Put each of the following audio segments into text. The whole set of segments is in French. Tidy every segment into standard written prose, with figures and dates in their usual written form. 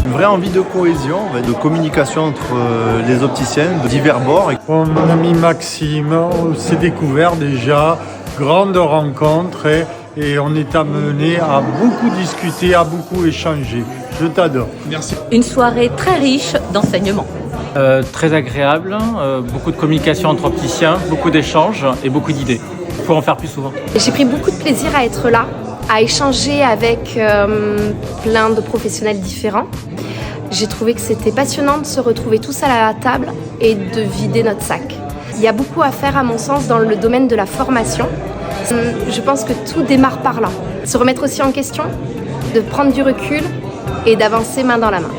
Une vraie envie de cohésion, de communication entre les opticiens de divers bords. Mon ami Maxime, on s'est découvert déjà, grande rencontre et on est amené à beaucoup discuter, à beaucoup échanger. Je t'adore. Merci. Une soirée très riche d'enseignements. Très agréable, beaucoup de communication entre opticiens, beaucoup d'échanges et beaucoup d'idées. Il faut en faire plus souvent. J'ai pris beaucoup de plaisir à être là, à échanger avec plein de professionnels différents. J'ai trouvé que c'était passionnant de se retrouver tous à la table et de vider notre sac. Il y a beaucoup à faire à mon sens dans le domaine de la formation. Je pense que tout démarre par là. Se remettre aussi en question, de prendre du recul et d'avancer main dans la main.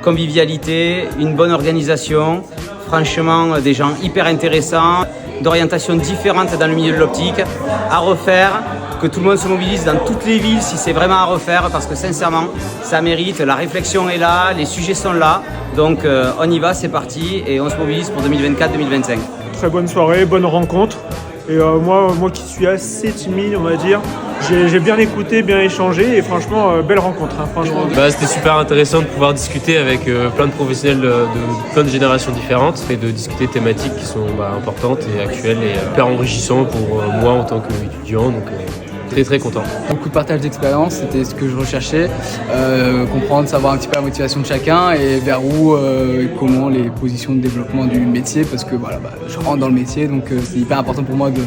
Convivialité, une bonne organisation, franchement des gens hyper intéressants, d'orientations différentes dans le milieu de l'optique, à refaire, que tout le monde se mobilise dans toutes les villes si c'est vraiment à refaire, parce que sincèrement ça mérite, la réflexion est là, les sujets sont là, donc on y va, c'est parti et on se mobilise pour 2024-2025. Très bonne soirée, bonne rencontre. Et moi qui suis assez timide, on va dire, j'ai bien écouté, bien échangé et franchement, belle rencontre. Franchement. C'était super intéressant de pouvoir discuter avec plein de professionnels de plein de générations différentes et de discuter de thématiques qui sont importantes et actuelles et hyper enrichissant pour moi en tant qu'étudiant. Donc très très content. Beaucoup de partage d'expérience, c'était ce que je recherchais, comprendre, savoir un petit peu la motivation de chacun et vers où, comment les positions de développement du métier, parce que je rentre dans le métier, donc c'est hyper important pour moi de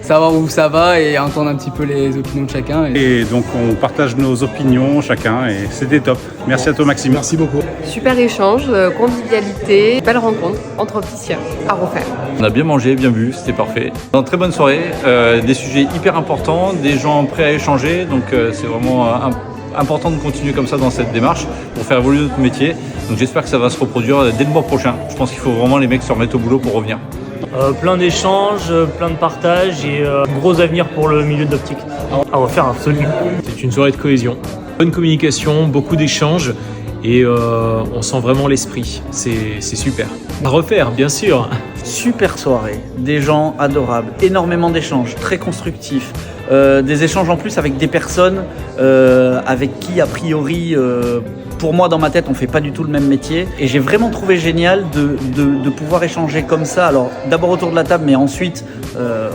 savoir où ça va et entendre un petit peu les opinions de chacun. Et donc on partage nos opinions chacun et c'était top. Merci à toi Maxime. Merci beaucoup. Super échange, convivialité, belle rencontre entre opticiens à refaire. On a bien mangé, bien bu, c'était parfait. Une très bonne soirée, des sujets hyper importants, des gens prêts à échanger, donc c'est vraiment important de continuer comme ça dans cette démarche pour faire évoluer notre métier. Donc j'espère que ça va se reproduire dès le mois prochain. Je pense qu'il faut vraiment les mecs se remettre au boulot pour revenir. Plein d'échanges, plein de partages et gros avenir pour le milieu de l'optique. À refaire absolument. C'est une soirée de cohésion. Bonne communication, beaucoup d'échanges et on sent vraiment l'esprit. C'est super. À refaire, bien sûr. Super soirée, des gens adorables, énormément d'échanges, très constructifs. Des échanges en plus avec des personnes avec qui a priori pour moi dans ma tête on fait pas du tout le même métier et j'ai vraiment trouvé génial de pouvoir échanger comme ça, alors d'abord autour de la table mais ensuite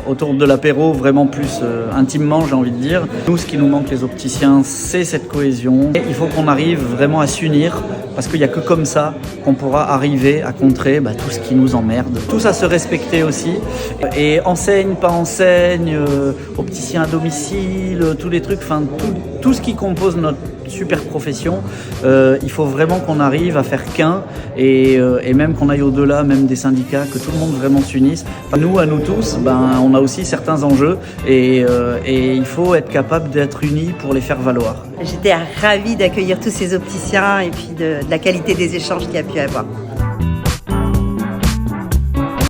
autour de l'apéro vraiment plus intimement, j'ai envie de dire. Nous, ce qui nous manque les opticiens, c'est cette cohésion et il faut qu'on arrive vraiment à s'unir parce qu'il n'y a que comme ça qu'on pourra arriver à contrer tout ce qui nous emmerde, tous à se respecter aussi et enseigne, pas enseigne, opticien à domicile, tous les trucs, enfin tout ce qui compose notre super profession, il faut vraiment qu'on arrive à faire qu'un et même qu'on aille au-delà même des syndicats, que tout le monde vraiment s'unisse. Nous, à nous tous, on a aussi certains enjeux et il faut être capable d'être unis pour les faire valoir. J'étais ravie d'accueillir tous ces opticiens et puis de la qualité des échanges qu'il y a pu avoir.